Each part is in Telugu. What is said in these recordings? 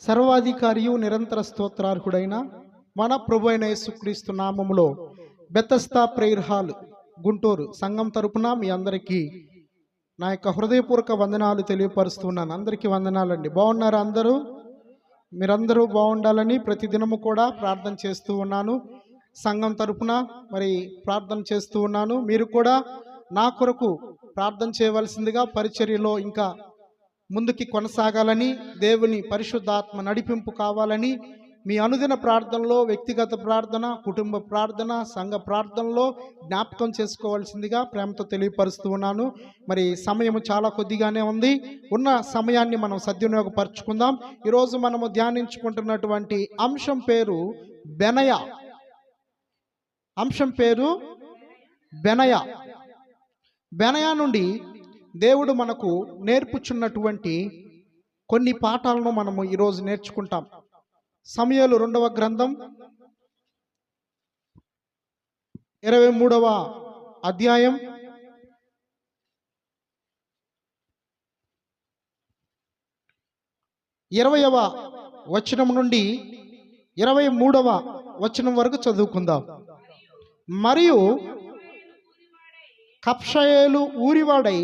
సర్వాధికారియు నిరంతర స్తోత్రార్హుడైన మన ప్రభు అయిన యేసుక్రీస్తు నామములో బెతస్తా ప్రేయర్ హాల్ గుంటూరు సంఘం తరపున మీ అందరికీ నా యొక్క హృదయపూర్వక వందనాలు తెలియపరుస్తున్నాను. అందరికీ వందనాలండి. బాగున్నారా అందరూ? మీరందరూ బాగుండాలని ప్రతిదినము కూడా ప్రార్థన చేస్తూ ఉన్నాను. సంఘం తరపున మరి ప్రార్థన చేస్తూ ఉన్నాను. మీరు కూడా నా కొరకు ప్రార్థన చేయవలసిందిగా, పరిచర్యలో ఇంకా ముందుకి కొనసాగాలని, దేవుని పరిశుద్ధాత్మ నడిపింపు కావాలని మీ అనుదిన ప్రార్థనలో, వ్యక్తిగత ప్రార్థన, కుటుంబ ప్రార్థన, సంఘ ప్రార్థనలో జ్ఞాపకం చేసుకోవాల్సిందిగా ప్రేమతో తెలియపరుస్తూ ఉన్నాను. మరి సమయం చాలా కొద్దిగానే ఉంది. ఉన్న సమయాన్ని మనం సద్వినియోగపరచుకుందాం. ఈరోజు మనము ధ్యానించుకుంటున్నటువంటి అంశం పేరు బెనయ. అంశం పేరు బెనయ. బెనయ నుండి దేవుడు మనకు నేర్పుచున్నటువంటి కొన్ని పాఠాలను మనము ఈరోజు నేర్చుకుంటాం. సమూయేలు 2వ గ్రంథం 23వ అధ్యాయం 20వ వచనం నుండి 23వ వచనం వరకు చదువుకుందాం. మరియు కప్షయేలు ఊరివాడై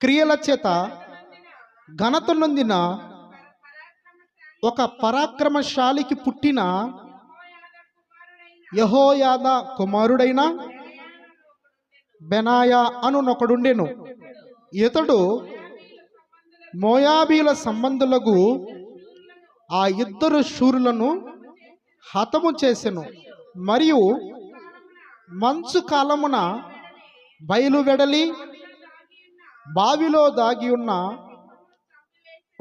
క్రియల చేత ఘనత నొందిన ఒక పరాక్రమశాలికి పుట్టిన యెహోయాదా కుమారుడైన బెనాయా అనునొకడుండెను. ఇతడు మోయాబీల సంబంధులకు ఆ ఇద్దరు శూరులను హతము చేసెను. మరియు మంచు కాలమున బయలువెడలి బావిలో దాగి ఉన్న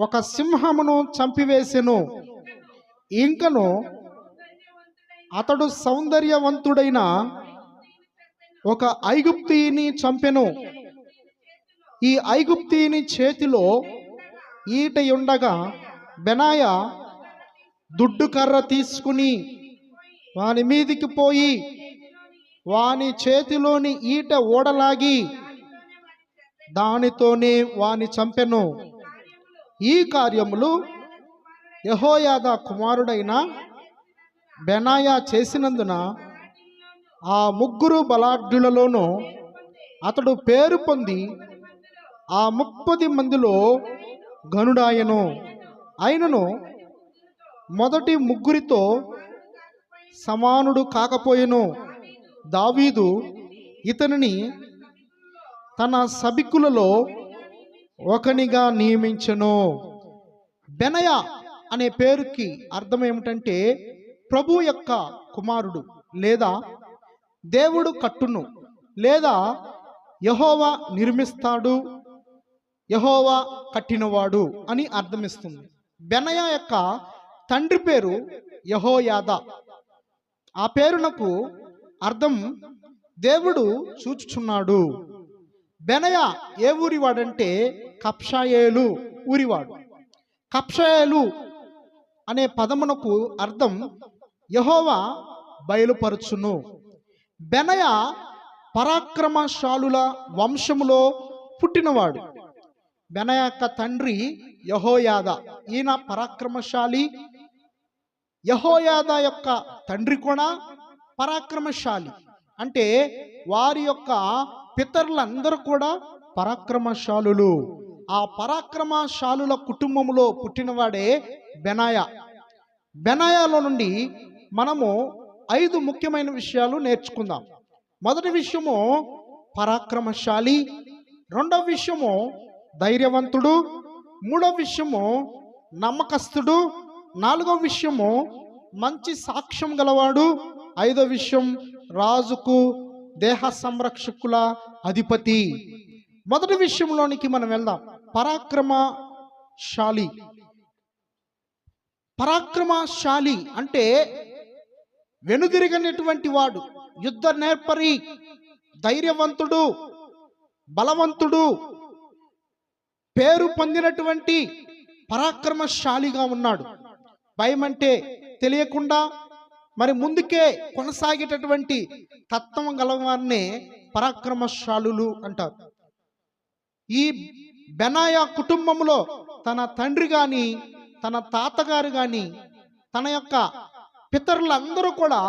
ఒక సింహమును చంపివేసెను. ఇంకను అతడు సౌందర్యవంతుడైన ఒక ఐగుప్తీయుని చంపెను. ఈ ఐగుప్తీయుని చేతిలో ఈట ఉండగా బెనాయా దుడ్డు కర్ర తీసుకుని వాని మీదికి పోయి వాని చేతిలోని ఈట ఓడలాగి దానితోనే వాని చంపెను. ఈ కార్యములు యెహోయాదా కుమారుడైన బెనాయా చేసినందున ఆ ముగ్గురు బలాఢ్యులలోనూ అతడు పేరు పొంది ఆ 30 మందిలో ఘనుడాయను. అయినను మొదటి ముగ్గురితో సమానుడు కాకపోయెను. దావీదు ఇతనిని తన సభికులలో ఒకనిగా నియమించెను. బెనయ అనే పేరుకి అర్థం ఏమిటంటే ప్రభు యొక్క కుమారుడు, లేదా దేవుడు కట్టును, లేదా యెహోవా నిర్మిస్తాడు, యెహోవా కట్టినవాడు అని అర్థమిస్తుంది. బెనయ యొక్క తండ్రి పేరు యెహోయాదా. ఆ పేరునకు అర్థం దేవుడు చూచుచున్నాడు. బెనయ ఏ ఊరివాడంటే కప్షయేలు ఊరివాడు. కప్షయేలు అనే పదమునకు అర్థం యెహోవా బయలుపరచును. బెనయ పరాక్రమశాలుల వంశములో పుట్టినవాడు. బెనయ యొక్క తండ్రి యెహోయాదా, ఈయన పరాక్రమశాలి. యెహోయాదా యొక్క తండ్రి కూడా పరాక్రమశాలి. అంటే వారి యొక్క పితరులందరూ కూడా పరాక్రమశాలులు. ఆ పరాక్రమశాలుల కుటుంబములో పుట్టినవాడే బెనాయా. బెనాయాలో నుండి మనము 5 ముఖ్యమైన విషయాలు నేర్చుకుందాం. మొదటి విషయము పరాక్రమశాలి, రెండవ విషయము ధైర్యవంతుడు, మూడవ విషయము నమ్మకస్తుడు, నాలుగవ విషయము మంచి సాక్ష్యం గలవాడు, ఐదవ విషయం రాజుకు దేహ సంరక్షకుల అధిపతి. మొదటి విషయంలోనికి మనం వెళ్దాం. పరాక్రమశాలి. పరాక్రమశాలి అంటే వెనుదిరగనటువంటి వాడు, యుద్ధ నేర్పరి, ధైర్యవంతుడు, బలవంతుడు, పేరు పొందినటువంటి పరాక్రమశాలిగా ఉన్నాడు. భయం అంటే తెలియకుండా మరి ముందుకే కొనసాగేటటువంటి తత్వం గలవారినే పరాక్రమశాలులు అంటారు. ఈ బెనాయా కుటుంబంలో తన తండ్రి గాని తన తాతగారు కానీ తన యొక్క పితరులందరూ కూడా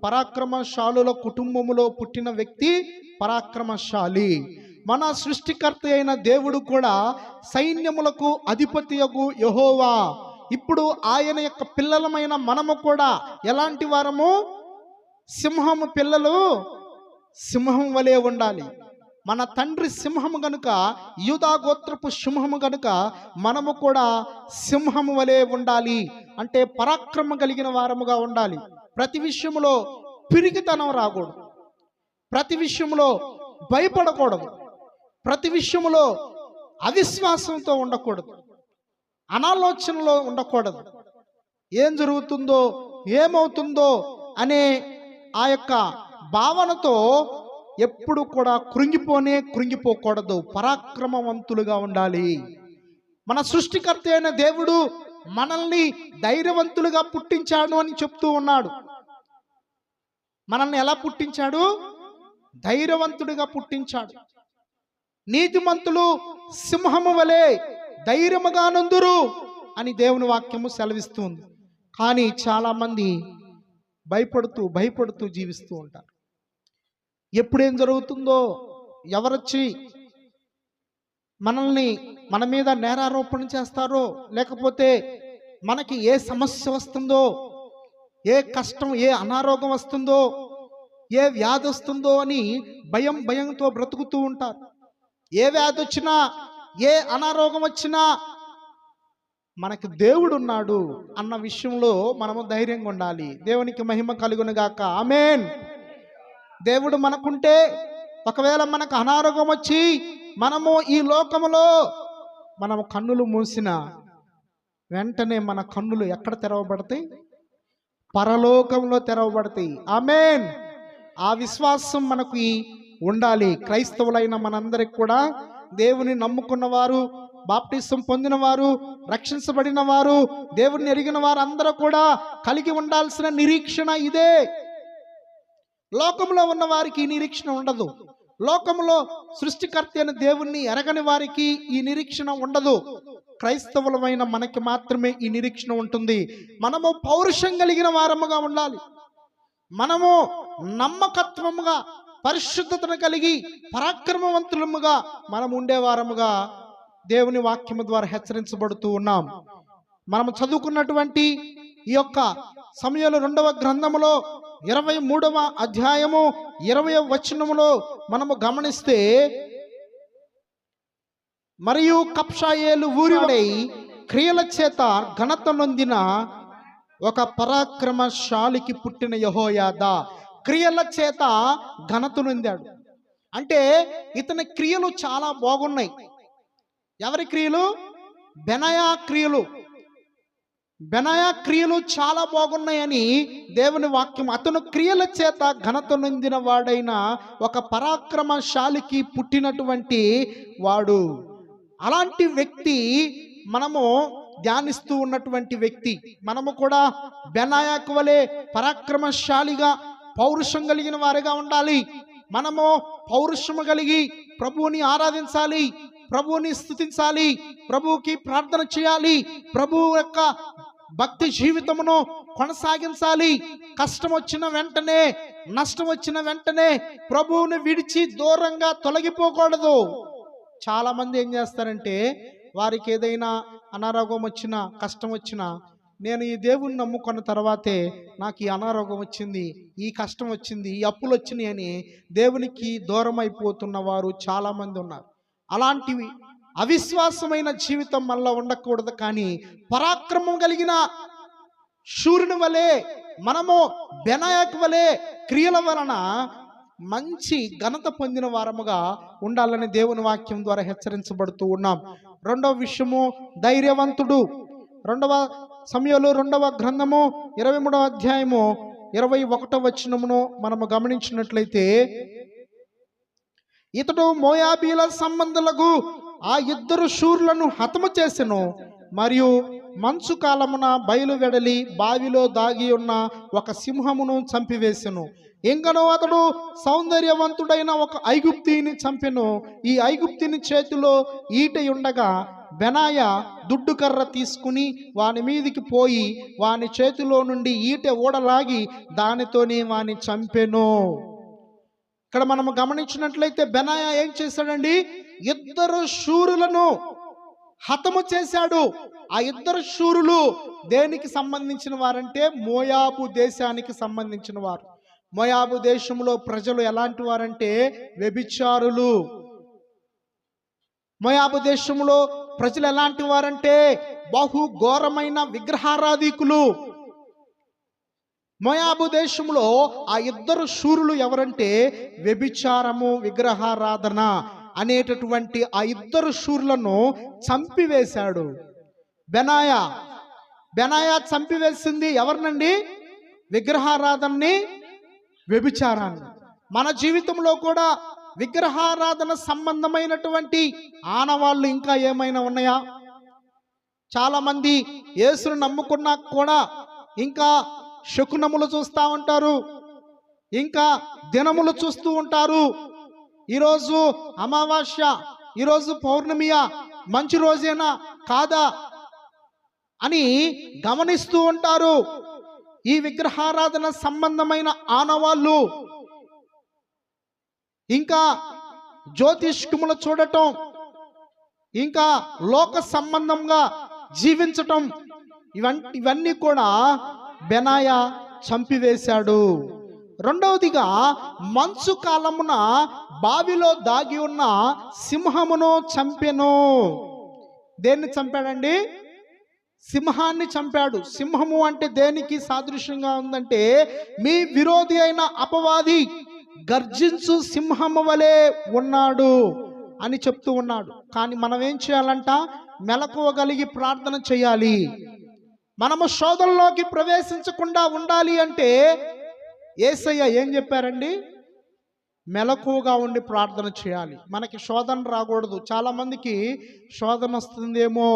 పరాక్రమశాలుల కుటుంబములో పుట్టిన వ్యక్తి పరాక్రమశాలి. మన సృష్టికర్త అయిన దేవుడు కూడా సైన్యములకు అధిపతియగు యెహోవా. ఇప్పుడు ఆయన యొక్క పిల్లలమైన మనము కూడా ఎలాంటి వారము? సింహము పిల్లలు సింహం వలె ఉండాలి. మన తండ్రి సింహము గనుక, యూదా గోత్రపు సింహము గనుక మనము కూడా సింహము వలె ఉండాలి. అంటే పరాక్రమం కలిగిన వారముగా ఉండాలి. ప్రతి విషయంలో పిరికితనం రాకూడదు, ప్రతి విషయంలో భయపడకూడదు, ప్రతి విషయంలో అవిశ్వాసంతో ఉండకూడదు, అనాలోచనలో ఉండకూడదు. ఏం జరుగుతుందో ఏమవుతుందో అనే ఆ యొక్క భావనతో ఎప్పుడు కూడా కృంగిపోకూడదు. పరాక్రమవంతులుగా ఉండాలి. మన సృష్టికర్త అయిన దేవుడు మనల్ని ధైర్యవంతులుగా పుట్టించాడు అని చెప్తూ ఉన్నాడు. మనల్ని ఎలా పుట్టించాడు? ధైర్యవంతుడిగా పుట్టించాడు. నీతిమంతులు సింహము వలె ధైర్యముగా నుందురు అని దేవుని వాక్యము సెలవిస్తుంది. కానీ చాలామంది భయపడుతూ జీవిస్తూ ఉంటారు. ఎప్పుడేం జరుగుతుందో, ఎవరొచ్చి మన మీద నేరారోపణ చేస్తారో, లేకపోతే మనకి ఏ సమస్య వస్తుందో, ఏ కష్టం, ఏ అనారోగ్యం వస్తుందో, ఏ వ్యాధి వస్తుందో అని భయంతో బ్రతుకుతూ ఉంటారు. ఏ వ్యాధి వచ్చినా, ఏ అనారోగ్యం వచ్చినా మనకి దేవుడు ఉన్నాడు అన్న విషయంలో మనము ధైర్యంగా ఉండాలి. దేవునికి మహిమ కలుగును గాక. ఆమేన్. దేవుడు మనకుంటే, ఒకవేళ మనకు అనారోగ్యం వచ్చి మనము ఈ లోకములో మనము కన్నులు మూసిన వెంటనే మన కన్నులు ఎక్కడ తెరవబడతాయి? పరలోకంలో తెరవబడతాయి. ఆమేన్. ఆ విశ్వాసం మనకు ఉండాలి. క్రైస్తవులైన మనందరికి కూడా, దేవుని నమ్ముకున్న వారు, బాప్టిసం పొందిన వారు, రక్షించబడిన వారు, దేవుని ఎరిగిన వారు అందరూ కూడా కలిగి ఉండాల్సిన నిరీక్షణ ఇదే. లోకంలో ఉన్న వారికి ఈ నిరీక్షణ ఉండదు. లోకంలో సృష్టికర్త అయిన దేవుణ్ణి ఎరగని వారికి ఈ నిరీక్షణ ఉండదు. క్రైస్తవులమైన మనకి మాత్రమే ఈ నిరీక్షణ ఉంటుంది. మనము పౌరుషం కలిగిన వారముగా ఉండాలి. మనము నమ్మకత్వముగా, పరిశుద్ధతను కలిగి, పరాక్రమవంతులముగా మనం ఉండేవారముగా దేవుని వాక్యము ద్వారా హెచ్చరించబడుతూ ఉన్నాం. మనము చదువుకున్నటువంటి ఈ యొక్క సమూయేలు 2వ గ్రంథములో 23వ అధ్యాయము 20వ వచనములో మనము గమనిస్తే, మరియు కబ్షాయేలు ఊరివాడై క్రియల చేత ఘనత నొందిన ఒక పరాక్రమశాలికి పుట్టిన యెహోయాదా. క్రియల చేత ఘనత నొందాడు అంటే ఇతని క్రియలు చాలా బాగున్నాయి. ఎవరి క్రియలు? బెనాయా క్రియలు చాలా బాగున్నాయని దేవుని వాక్యం. అతను క్రియల చేత ఘనత నొందిన వాడైన ఒక పరాక్రమశాలికి పుట్టినటువంటి వాడు. అలాంటి వ్యక్తి మనము ధ్యానిస్తూ ఉన్నటువంటి వ్యక్తి. మనము కూడా బెనాయాకు వలె పరాక్రమశాలిగా, పౌరుషం కలిగిన వారిగా ఉండాలి. మనము పౌరుషము కలిగి ప్రభువుని ఆరాధించాలి, ప్రభువుని స్తుతించాలి, ప్రభువుకి ప్రార్థన చేయాలి, ప్రభువు యొక్క భక్తి జీవితమును కొనసాగించాలి. కష్టం వచ్చిన వెంటనే, నష్టం వచ్చిన వెంటనే ప్రభువుని విడిచి దూరంగా తొలగిపోకూడదు. చాలా మంది ఏం చేస్తారంటే, వారికి ఏదైనా అనారోగ్యం వచ్చినా, కష్టం వచ్చినా, నేను ఈ దేవుణ్ణి నమ్ముకున్న తర్వాతే నాకు ఈ అనారోగ్యం వచ్చింది, ఈ కష్టం వచ్చింది, ఈ అప్పులు వచ్చినాయి అని దేవునికి దూరం అయిపోతున్న వారు చాలామంది ఉన్నారు. అలాంటివి అవిశ్వాసమైన జీవితం మనలో ఉండకూడదు. కానీ పరాక్రమం కలిగిన శూరుని వలె, మనము బెనాయాకు వలె క్రియల వలన మంచి ఘనత పొందిన వారముగా ఉండాలని దేవుని వాక్యం ద్వారా హెచ్చరించబడుతూ ఉన్నాం. రెండవ విషయము ధైర్యవంతుడు. సమూయేలు 2వ గ్రంథము 23వ అధ్యాయము 21వ వచనమును మనము గమనించినట్లయితే, ఇతడు మోయాబీల సంబంధులకు ఆ 2 శూరులను హతము చేసెను, మరియు మంచు కాలమున బయలు వెడలి బావిలో దాగి ఉన్న ఒక సింహమును చంపివేసెను. ఇంకనో అతడు సౌందర్యవంతుడైన ఒక ఐగుప్తీని చంపెను. ఈ ఐగుప్తీని చేతిలో ఈట ఉండగా బెనాయ దుడ్డు కర్ర తీసుకుని వాని మీదికి పోయి వాని చేతిలో నుండి ఈటె ఊడలాగి దానితోనే వాని చంపెను. ఇక్కడ మనము గమనించినట్లయితే బెనాయ ఏం చేశాడండి? ఇద్దరు శూరులను హతము చేశాడు. ఆ ఇద్దరు శూరులు దేనికి సంబంధించిన వారంటే మోయాబు దేశానికి సంబంధించిన వారు. మోయాబు దేశంలో ప్రజలు ఎలాంటి వారంటే వ్యభిచారులు. మోయాబు దేశంలో ప్రజలు ఎలాంటి వారంటే బహు ఘోరమైన విగ్రహారాధికులు. మోయాబు దేశంలో ఆ ఇద్దరు శూరులు ఎవరంటే వ్యభిచారము, విగ్రహారాధన అనేటటువంటి ఆ ఇద్దరు శూరులను చంపివేశాడు బెనాయ. బెనాయ చంపివేసింది ఎవరినండి? విగ్రహారాధనని, వ్యభిచారాన్ని. మన జీవితంలో కూడా విగ్రహారాధన సంబంధమైనటువంటి ఆనవాళ్ళు ఇంకా ఏమైనా ఉన్నాయా? చాలా మంది యేసును నమ్ముకున్నా కూడా ఇంకా శకునములు చూస్తూ ఉంటారు, ఇంకా దినములు చూస్తూ ఉంటారు. ఈరోజు అమావాస్య, ఈరోజు పౌర్ణమియా, మంచి రోజేనా కాదా అని గమనిస్తూ ఉంటారు. ఈ విగ్రహారాధన సంబంధమైన ఆనవాళ్ళు, ఇంకా జ్యోతిష్కములు చూడటం, ఇంకా లోక సంబంధంగా జీవించటం, ఇవన్నీ కూడా బెనాయ చంపివేశాడు. రెండవదిగా మంచు కాలమున బావిలో దాగి ఉన్న సింహమును చంపెను. దేన్ని చంపాడండి? సింహాన్ని చంపాడు. సింహము అంటే దేనికి సాదృశ్యంగా ఉందంటే మీ విరోధి అయిన అపవాది గర్జించు సింహము వలె ఉన్నాడు అని చెప్తూ ఉన్నాడు. కానీ మనం ఏం చేయాలంట? మెలకువగలిగి ప్రార్థన చేయాలి. మనము శోధనలోకి ప్రవేశించకుండా ఉండాలి అంటే యేసయ్య ఏం చెప్పారండి? మెలకువగా ఉండి ప్రార్థన చేయాలి. మనకి శోధన రాకూడదు. చాలా మందికి శోధన వస్తుందేమో,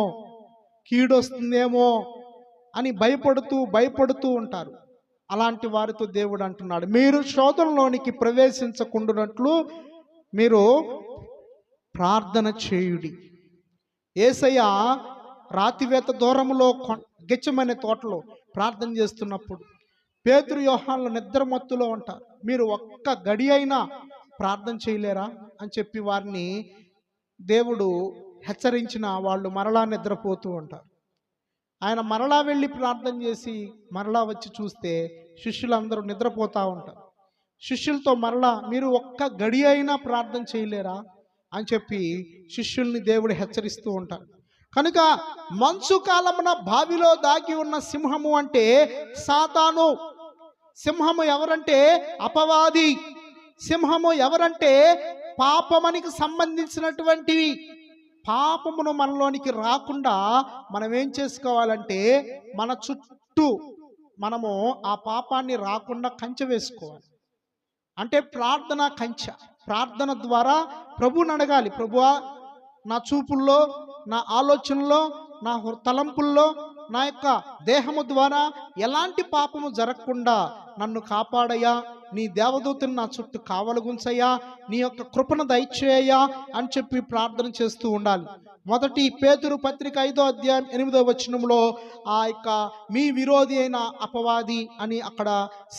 కీడు వస్తుందేమో అని భయపడుతూ ఉంటారు. అలాంటి వారితో దేవుడు అంటున్నాడు, మీరు శోధనలోనికి ప్రవేశించకుండానట్లు మీరు ప్రార్థన చేయుడి. యేసయ్య రాతివేత దూరములో గెచ్చమనే తోటలో ప్రార్థన చేస్తున్నప్పుడు పేతురు, యోహాన్లు నిద్రమత్తులో ఉంటారు. మీరు ఒక్క గడి అయినా ప్రార్థన చేయలేరా అని చెప్పి వారిని దేవుడు హెచ్చరించిన వాళ్ళు మరలా నిద్రపోతూ ఉంటారు. ఆయన మరలా వెళ్ళి ప్రార్థన చేసి మరలా వచ్చి చూస్తే శిష్యులందరూ నిద్రపోతూ ఉంటారు. శిష్యులతో మరలా మీరు ఒక్క గడి అయినా ప్రార్థన చేయలేరా అని చెప్పి శిష్యుల్ని దేవుడు హెచ్చరిస్తూ ఉంటారు. కనుక మంచు కాలమున బావిలో దాగి ఉన్న సింహము అంటే సాతాను. సింహము ఎవరంటే అపవాది. సింహము ఎవరంటే పాపమనికి సంబంధించినటువంటివి. పాపమును మనలోనికి రాకుండా మనం ఏం చేసుకోవాలంటే మన చుట్టూ మనము ఆ పాపాన్ని రాకుండా కంచె వేసుకోవాలి. అంటే ప్రార్థన కంచె. ప్రార్థన ద్వారా ప్రభువుని అడగాలి, ప్రభువా నా చూపుల్లో, నా ఆలోచనలో, నా తలంపుల్లో, నా యొక్క దేహము ద్వారా ఎలాంటి పాపము జరగకుండా నన్ను కాపాడయ్యా, నీ దేవదూతను నా చుట్టూ కావలగుంచయ్యా, నీ యొక్క కృపను దయచేయ్యా అని చెప్పి ప్రార్థన చేస్తూ ఉండాలి. మొదటి పేతురు పత్రిక 5వ అధ్యాయం 8వ వచనంలో ఆ యొక్క మీ విరోధి అయిన అపవాది అని అక్కడ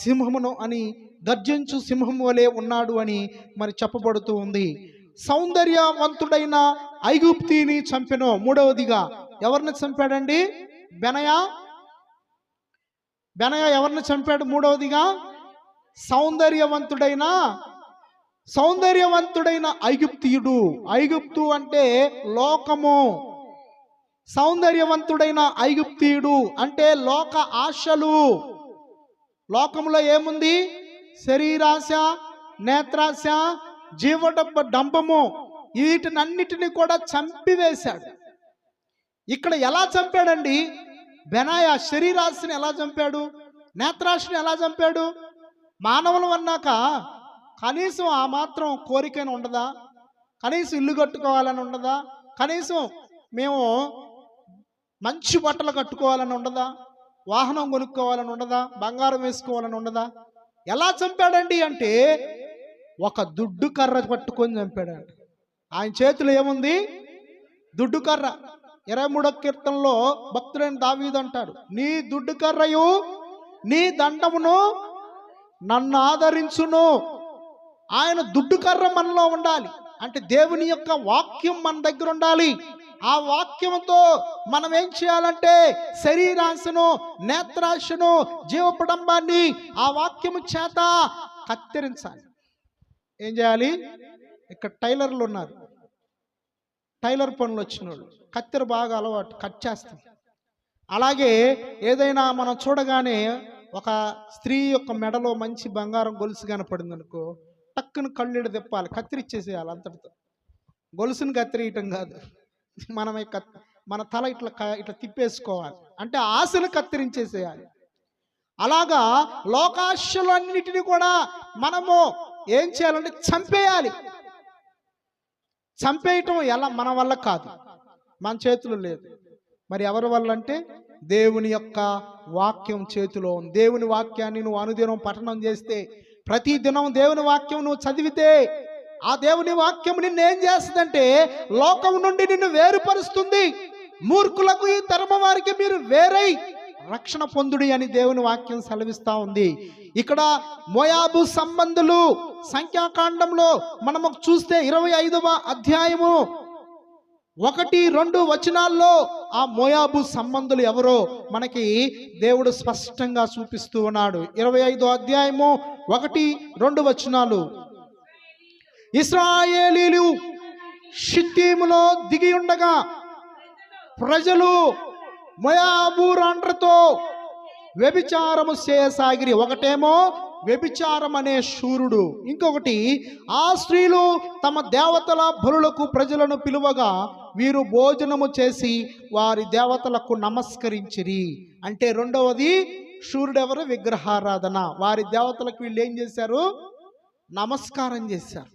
సింహమును అని గర్జించు సింహము వలె ఉన్నాడు అని మరి చెప్పబడుతూ ఉంది. సౌందర్యవంతుడైన ఐగుప్తిని చంపెను. మూడవదిగా ఎవరిని చంపాడండి? బెనయ ఎవరిని చంపాడు? మూడవదిగా సౌందర్యవంతుడైన ఐగుప్తియుడు. ఐగుప్తు అంటే లోకము. సౌందర్యవంతుడైన ఐగుప్తియుడు అంటే లోక ఆశలు. లోకంలో ఏముంది? శరీరాశ, నేత్రాశ, డంబము, వీటినన్నిటినీ కూడా చంపివేశాడు. ఇక్కడ ఎలా చంపాడండి? బెనాయ శరీరాశని ఎలా చంపాడు? నేత్రాశని ఎలా చంపాడు? మానవులు అన్నాక కనీసం ఆ మాత్రం కోరికైనా ఉండదా? కనీసం ఇల్లు కట్టుకోవాలని ఉండదా? కనీసం మేము మంచి బట్టలు కట్టుకోవాలని ఉండదా? వాహనం కొనుక్కోవాలని ఉండదా? బంగారం వేసుకోవాలని ఉండదా? ఎలా చంపాడండి అంటే ఒక దుడ్డు కర్ర పట్టుకొని చంపాడండి. ఆయన చేతిలో ఏముంది? దుడ్డు కర్ర. 23వ కీర్తనలో భక్తుడైన దావీదు అంటాడు, నీ దుడ్డు కర్రయు నీ దండమును నన్ను ఆదరించును. ఆయన దుడ్డు కర్ర మనలో ఉండాలి. అంటే దేవుని యొక్క వాక్యం మన దగ్గర ఉండాలి. ఆ వాక్యంతో మనం ఏం చేయాలంటే శరీరాశను, నేత్రాశను, జీవపడంబాన్ని ఆ వాక్యము చేత కత్తిరించాలి. ఏం చేయాలి? ఇక్కడ టైలర్లు ఉన్నారు, టైలర్ పనులు వచ్చిన వాళ్ళు కత్తెర బాగా అలవాటు, కట్ చేస్తాం. అలాగే ఏదైనా మనం చూడగానే ఒక స్త్రీ యొక్క మెడలో మంచి బంగారం గొలుసు కనపడింది అనుకో, టక్కున కళ్ళెడు తిప్పాలి, కత్తిరిచ్చేసేయాలి అంతటితో. గొలుసుని కత్తిరియటం కాదు, మన తల ఇట్లా తిప్పేసుకోవాలి, అంటే ఆశను కత్తిరించేసేయాలి. అలాగా లోకాశలన్నిటిని కూడా మనము ఏం చేయాలంటే చంపేయాలి. చంపేయటం ఎలా? మన వల్ల కాదు, మన చేతిలో లేదు. మరి ఎవరి వల్ల అంటే దేవుని యొక్క వాక్యం చేతిలో ఉంది. దేవుని వాక్యాన్ని నువ్వు అనుదినం పఠనం చేస్తే, ప్రతి దినం దేవుని వాక్యం నువ్వు చదివితే, ఆ దేవుని వాక్యం నిన్ను ఏం చేస్తుందంటే లోకం నుండి నిన్ను వేరుపరుస్తుంది. మూర్ఖులకు ఈ తరమ వారికి మీరు వేరై రక్షణ పొందుడి అని దేవుని వాక్యం సెలవిస్తా ఉంది. ఇక్కడ మోయాబు సంబంధులు సంఖ్యాకాండంలో మనము చూస్తే 25వ అధ్యాయము 1-2 వచనాల్లో ఆ మోయాబు సంబంధులు ఎవరో మనకి దేవుడు స్పష్టంగా చూపిస్తూ ఉన్నాడు. 25వ అధ్యాయము 1-2 వచనాలు. ఇశ్రాయేలీలు షిత్తీములో దిగి ఉండగా ప్రజలు మోయాబు రాండ్రతో వ్యభిచారము చేయసాగిరి. ఒకటేమో వ్యభిచారం అనే శూరుడు, ఇంకొకటి ఆ స్త్రీలు తమ దేవతల బలులకు ప్రజలను పిలువగా వీరు భోజనము చేసి వారి దేవతలకు నమస్కరించిరి. అంటే రెండవది శూరుడెవరు? విగ్రహారాధన. వారి దేవతలకు వీళ్ళు ఏం చేశారు? నమస్కారం చేశారు.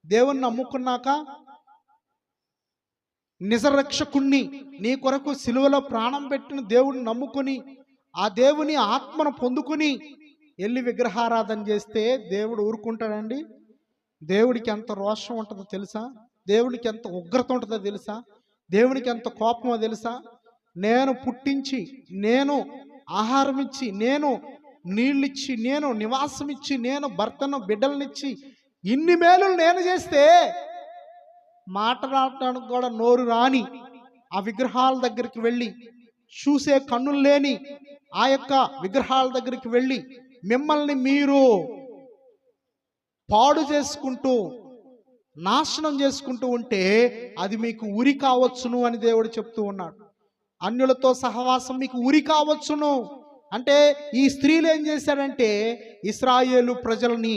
దేవుణ్ణి నమ్ముకున్నాక నిజరక్షకుణ్ణి, నీ కొరకు సిలువలో ప్రాణం పెట్టిన దేవుడిని నమ్ముకుని ఆ దేవుని ఆత్మను పొందుకుని వెళ్ళి విగ్రహారాధన చేస్తే దేవుడు ఊరుకుంటాడండి? దేవుడికి ఎంత రోషం ఉంటుందో తెలుసా? దేవుడికి ఎంత ఉగ్రత ఉంటుందో తెలుసా? దేవునికి ఎంత కోపమో తెలుసా? నేను పుట్టించి, నేను ఆహారం ఇచ్చి, నేను నీళ్ళిచ్చి, నేను నివాసం ఇచ్చి, నేను భర్తను బిడ్డలనిచ్చి ఇన్ని మేలులు నేను చేస్తే మాట్లాడటానికి కూడా నోరు రాని ఆ విగ్రహాల దగ్గరికి వెళ్ళి, చూసే కన్నులు లేని ఆ యొక్క విగ్రహాల దగ్గరికి వెళ్ళి మిమ్మల్ని మీరు పాడు చేసుకుంటూ నాశనం చేసుకుంటూ ఉంటే అది మీకు ఉరి కావచ్చును అని దేవుడు చెప్తూ ఉన్నాడు. అన్యులతో సహవాసం మీకు ఉరి కావచ్చును అంటే ఈ స్త్రీలు ఏం చేశారంటే ఇశ్రాయేలు ప్రజల్ని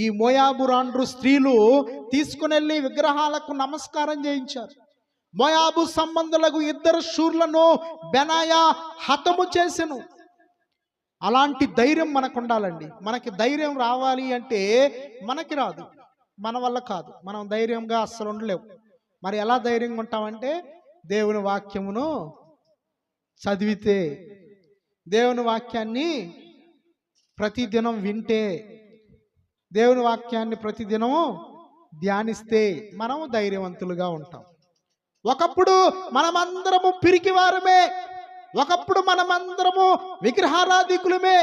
ఈ మోయాబు రాండ్రు స్త్రీలు తీసుకుని వెళ్ళి విగ్రహాలకు నమస్కారం చేయించారు. మోయాబు సంబంధులకు 2 శూరులను బెనాయా హతము చేసెను. అలాంటి ధైర్యం మనకు ఉండాలండి. మనకి ధైర్యం రావాలి అంటే మనకి రాదు, మన వల్ల కాదు. మనం ధైర్యంగా అస్సలు ఉండలేవు. మరి ఎలా ధైర్యంగా ఉంటామంటే దేవుని వాక్యమును చదివితే, దేవుని వాక్యాన్ని ప్రతిదినం వింటే, దేవుని వాక్యాన్ని ప్రతిదినం ధ్యానిస్తే మనం ధైర్యవంతులుగా ఉంటాం. ఒకప్పుడు మనమందరము పిరికివారమే, ఒకప్పుడు మనమందరము విగ్రహారాధికులమే,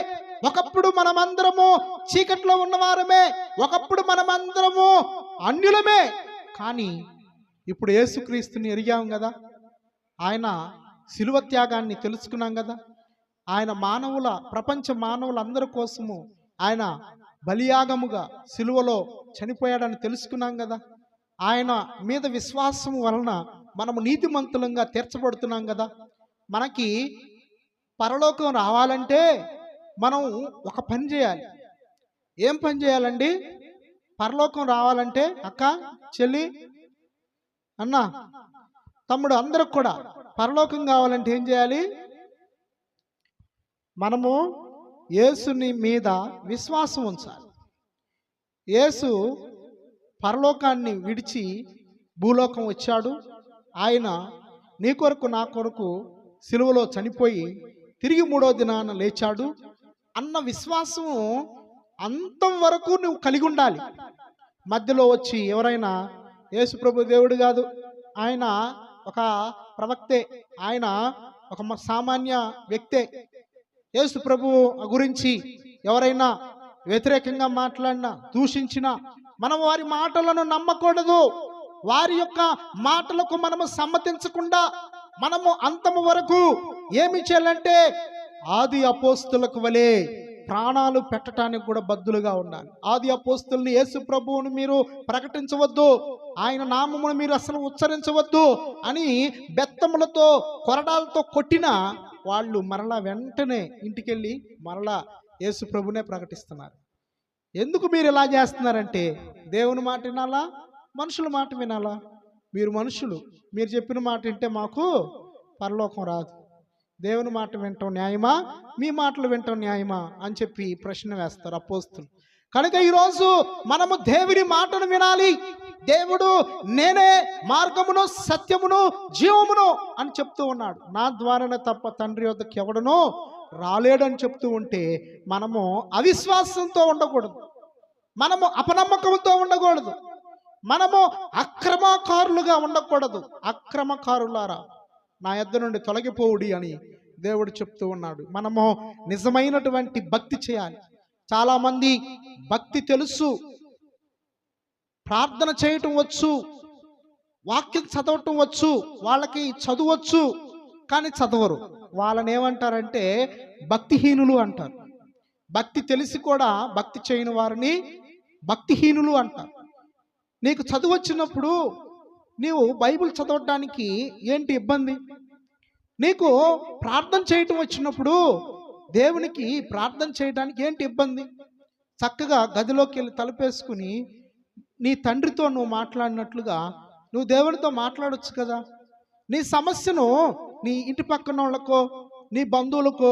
ఒకప్పుడు మనమందరము చీకట్లో ఉన్నవారమే, ఒకప్పుడు మనమందరము అన్యులమే. కానీ ఇప్పుడు యేసుక్రీస్తుని ఎరిగాం కదా, ఆయన శిలువ త్యాగాన్ని తెలుసుకున్నాం కదా, ఆయన ప్రపంచ మానవులందరి కోసము ఆయన బలియాగముగా శిలువలో చనిపోయాడని తెలుసుకున్నాం కదా, ఆయన మీద విశ్వాసం వలన మనము నీతిమంతులంగా తీర్చబడుతున్నాం కదా. మనకి పరలోకం రావాలంటే మనం ఒక పని చేయాలి. ఏం పని చేయాలండి? పరలోకం రావాలంటే అక్క, చెల్లి, అన్న, తమ్ముడు అందరూ కూడా పరలోకం కావాలంటే ఏం చేయాలి? మనము యేసుని మీద విశ్వాసం ఉంచాలి. యేసు పరలోకాన్ని విడిచి భూలోకం వచ్చాడు. ఆయన నీ కొరకు నా కొరకు సిలువలో చనిపోయి తిరిగి 3వ దినాన లేచాడు అన్న విశ్వాసము అంతం వరకు నువ్వు కలిగి ఉండాలి. మధ్యలో వచ్చి ఎవరైనా యేసు ప్రభు దేవుడు కాదు, ఆయన ఒక ప్రవక్తే, ఆయన ఒక సామాన్య వ్యక్తే. యేసు ప్రభువు గురించి ఎవరైనా వ్యతిరేకంగా మాట్లాడినా, దూషించినా మనం వారి మాటలను నమ్మకూడదు. వారి యొక్క మాటలకు మనము సమ్మతించకుండా మనము అంతము వరకు ఏమి చేయాలంటే ఆది అపోస్తులకు వలె ప్రాణాలు పెట్టడానికి కూడా బద్దులుగా ఉండాలి. ఆది అపోస్తుల్ని, యేసు ప్రభువుని మీరు ప్రకటించవద్దు, ఆయన నామమును మీరు అసలు ఉచ్చరించవద్దు అని బెత్తములతో కొరడాలతో కొట్టినా వాళ్ళు మరలా వెంటనే ఇంటికెళ్ళి మరలా యేసు ప్రభునే ప్రకటిస్తున్నారు. ఎందుకు మీరు ఇలా చేస్తున్నారంటే దేవుని మాట వినాలా, మనుషుల మాట వినాలా? మీరు మనుషులు, మీరు చెప్పిన మాట వింటే మాకు పరలోకం రాదు. దేవుని మాట వింటాం న్యాయమా, మీ మాటలు వింటాం న్యాయమా అని చెప్పి ప్రశ్న వేస్తారు అపోస్తులు. కనుక ఈరోజు మనము దేవుని మాటను వినాలి. దేవుడు నేనే మార్గమును, సత్యమును, జీవమును అని చెప్తూ ఉన్నాడు. నా ద్వారానే తప్ప తండ్రి వద్దకు ఎవడనో రాలేడని చెప్తూ ఉంటే మనము అవిశ్వాసంతో ఉండకూడదు, మనము అపనమ్మకంతో ఉండకూడదు, మనము అక్రమకారులుగా ఉండకూడదు. అక్రమకారులారా నా యొద్ద నుండి తొలగిపోవుడి అని దేవుడు చెప్తూ ఉన్నాడు. మనము నిజమైనటువంటి భక్తి చేయాలి. చాలామంది భక్తి తెలుసు, ప్రార్థన చేయటం వచ్చు, వాక్యం చదవటం వచ్చు, వాళ్ళకి చదవచ్చు, కానీ చదవరు. వాళ్ళని ఏమంటారంటే భక్తిహీనులు అంటారు. భక్తి తెలిసి కూడా భక్తి చేయని వారిని భక్తిహీనులు అంటారు. నీకు చదువు వచ్చినప్పుడు నీవు బైబిల్ చదవటానికి ఏంటి ఇబ్బంది? నీకు ప్రార్థన చేయటం వచ్చినప్పుడు దేవునికి ప్రార్థన చేయడానికి ఏంటి ఇబ్బంది? చక్కగా గదిలోకి వెళ్ళి తలుపేసుకుని నీ తండ్రితో నువ్వు మాట్లాడినట్లుగా నువ్వు దేవునితో మాట్లాడొచ్చు కదా. నీ సమస్యను నీ ఇంటి పక్కన వాళ్ళకో, నీ బంధువులకో,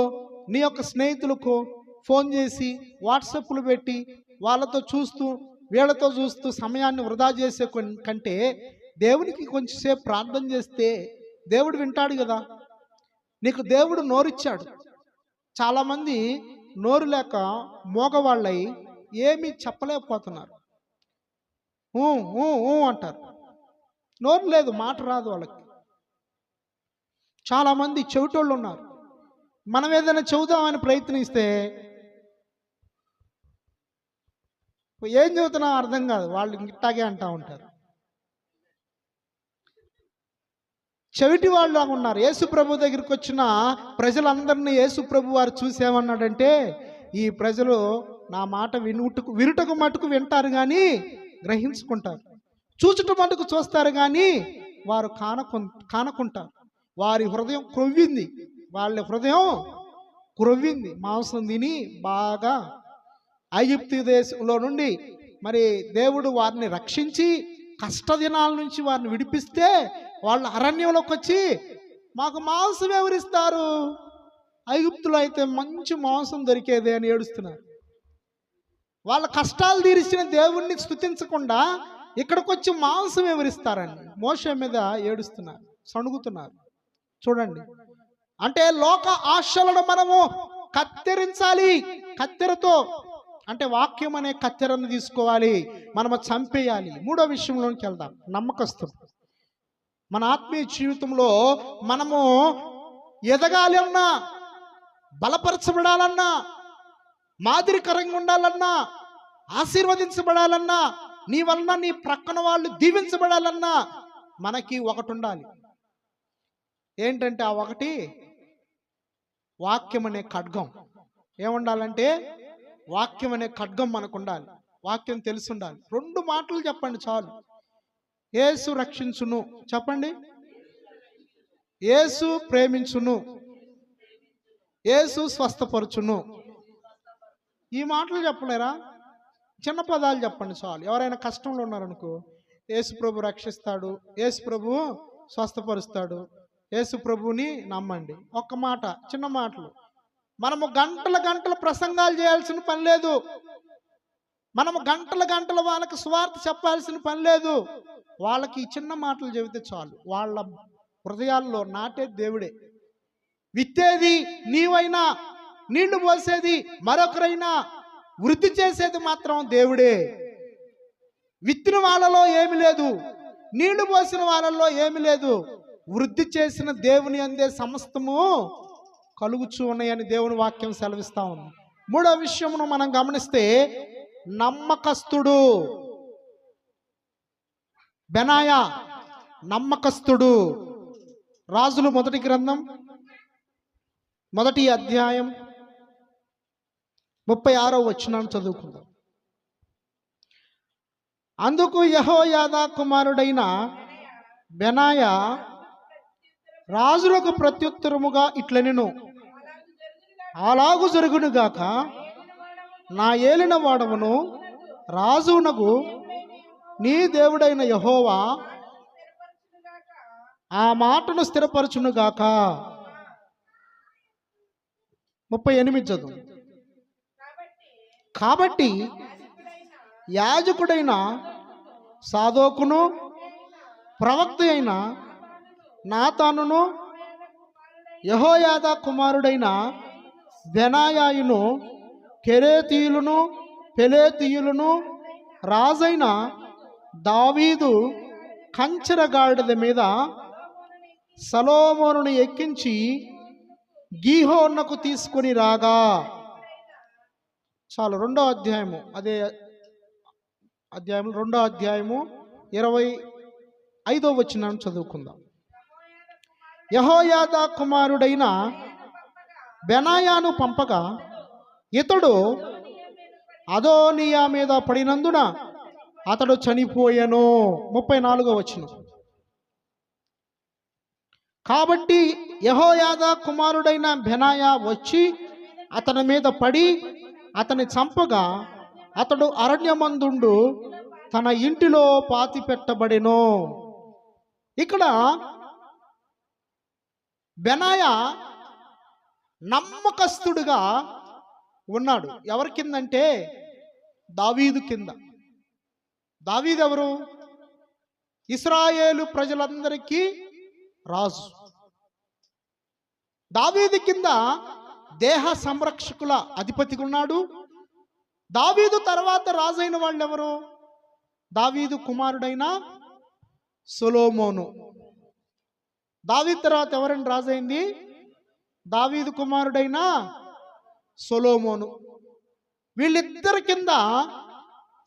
నీ యొక్క స్నేహితులకో ఫోన్ చేసి వాట్సాప్లు పెట్టి వాళ్ళతో చూస్తూ వీళ్ళతో చూస్తూ సమయాన్ని వృధా చేసే కంటే దేవునికి కొంచెంసేపు ప్రార్థన చేస్తే దేవుడు వింటాడు కదా. నీకు దేవుడు నోరిచ్చాడు. చాలామంది నోరు లేక మోగవాళ్ళై ఏమీ చెప్పలేకపోతున్నారు. అంటారు, నోరు లేదు, మాట రాదు వాళ్ళకి. చాలామంది చెవిటోళ్ళు ఉన్నారు. మనం ఏదైనా చెబుదామని ప్రయత్నిస్తే ఏం చెబుతున్నా అర్థం కాదు, వాళ్ళు ఇట్టాగే అంటూ ఉంటారు. చెవిటి వాళ్ళు ఉన్నారు. యేసు ప్రభు దగ్గరికి వచ్చిన ప్రజలందరినీ యేసు ప్రభు వారు చూసేమన్నాడంటే, ఈ ప్రజలు నా మాట వినుటకు మటుకు వింటారు కానీ గ్రహించుకుంటారు, చూచుట మటుకు చూస్తారు కానీ వారు కానకుంటారు. వారి హృదయం క్రొవ్వింది, వాళ్ళ హృదయం క్రొవ్వింది. మాంసం తిని బాగా ఐగుప్తు దేశంలో నుండి మరి దేవుడు వారిని రక్షించి కష్టదినాల నుంచి వారిని విడిపిస్తే వాళ్ళు అరణ్యంలోకి వచ్చి మాకు మాంసం ఎవరిస్తారు, ఐగుప్తులో అయితే మంచి మాంసం దొరికేదే అని ఏడుస్తున్నారు. వాళ్ళ కష్టాలు తీర్చిన దేవుణ్ణి స్తుతించకుండా ఇక్కడికి వచ్చి మాంసం ఎవరిస్తారని మోషే మీద ఏడుస్తున్నారు, సణుగుతున్నారు. చూడండి, అంటే లోక ఆశలను మనము కత్తిరించాలి. కత్తెరతో అంటే వాక్యం అనే కత్తెరను తీసుకోవాలి, మనము చంపేయాలి. మూడో విషయంలోకి వెళ్దాం, నమ్మకస్తులు. మన ఆత్మీయ జీవితంలో మనము ఎదగాలి అన్నా, బలపరచబడాలన్నా, మాదిరికరంగా ఉండాలన్నా, ఆశీర్వదించబడాలన్నా, నీ వలన నీ ప్రక్కన వాళ్ళు దీవించబడాలన్నా మనకి ఒకటి ఉండాలి. ఏంటంటే ఆ ఒకటి వాక్యం అనే ఖడ్గం. ఏముండాలంటే వాక్యం అనే ఖడ్గం మనకు ఉండాలి. వాక్యం తెలిసి ఉండాలి. 2 మాటలు చెప్పండి చాలు. యేసు రక్షించును చెప్పండి, యేసు ప్రేమించును, యేసు స్వస్థపరచును. ఈ మాటలు చెప్పలేరా? చిన్న పదాలు చెప్పండి చాలు. ఎవరైనా కష్టంలో ఉన్నారనుకో, యేసు ప్రభు రక్షిస్తాడు, యేసు ప్రభు స్వస్థపరుస్తాడు, యేసు ప్రభుని నమ్మండి. ఒక్క మాట, చిన్న మాటలు. మనము గంటల ప్రసంగాలు చేయాల్సిన పని లేదు. మనము గంటల వాళ్ళకి సువార్త చెప్పాల్సిన పని లేదు. వాళ్ళకి ఈ చిన్న మాటలు చెబితే చాలు. వాళ్ళ హృదయాల్లో నాటే దేవుడే. విత్తేది నీవైనా, నీళ్లు పోసేది మరొకరైనా, వృద్ధి చేసేది మాత్రం దేవుడే. విత్తిన వాళ్ళలో ఏమి లేదు, నీళ్లు పోసిన వాళ్ళలో ఏమి లేదు. వృద్ధి చేసిన దేవుని అందే సమస్తము కలుగుచూ ఉన్నాయని దేవుని వాక్యం సెలవిస్తా ఉంది. మూడో విషయమును మనం గమనిస్తే నమ్మకస్తుడు. బెనాయా నమ్మకస్తుడు. రాజులు మొదటి గ్రంథం 1వ అధ్యాయం 36వ వచనాన్ని చదువుకుందాం. అందుకు యెహోయాదా కుమారుడైన బెనాయా రాజులకు ప్రత్యుత్తరముగా ఇట్లనెను, అలాగు జరుగునుగాక, నా ఏలిన వాడవును రాజునకు నీ దేవుడైన యెహోవా ఆ మాటను స్థిరపరచునుగాక. 38 చదువు. కాబట్టి యాజకుడైన సాదోకును ప్రవక్త అయిన నాతానును యెహోయాదా కుమారుడైన బెనాయాయును కెరేతీయులను పెలేతీయులను రాజైన దావీదు కంచెరగాడిద మీద సొలొమోనును ఎక్కించి గీహోనుకు తీసుకొని రాగా. చాలు. 2వ అధ్యాయము, అదే అధ్యాయం 2వ అధ్యాయము 25వ వచనాన్ని చదువుకుందాం. యెహోయాదా కుమారుడైన బెనాయాను పంపగా ఇతడు అదోనియా మీద పడినందున అతడు చనిపోయెను. 34వ వచనం. కాబట్టి యెహోయాదా కుమారుడైన బెనాయా వచ్చి అతని మీద పడి అతని చంపగా అతడు అరణ్యమందుండు తన ఇంటిలో పాతి పెట్టబడెను. ఇక్కడ బెనాయా నమ్మకస్తుడుగా ఉన్నాడు. ఎవరి కిందంటే దావీదు కింద. దావీదు ఎవరు? ఇశ్రాయేలు ప్రజలందరికీ రాజు. దావీదు కింద దేహ సంరక్షకుల అధిపతిగా ఉన్నాడు. దావీదు తర్వాత రాజైన వాళ్ళు ఎవరు? దావీదు కుమారుడైన సొలొమోను. దావీదు తర్వాత ఎవరైనా రాజైంది? దావీదు కుమారుడైన సొలొమోను. వీళ్ళిద్దరి కింద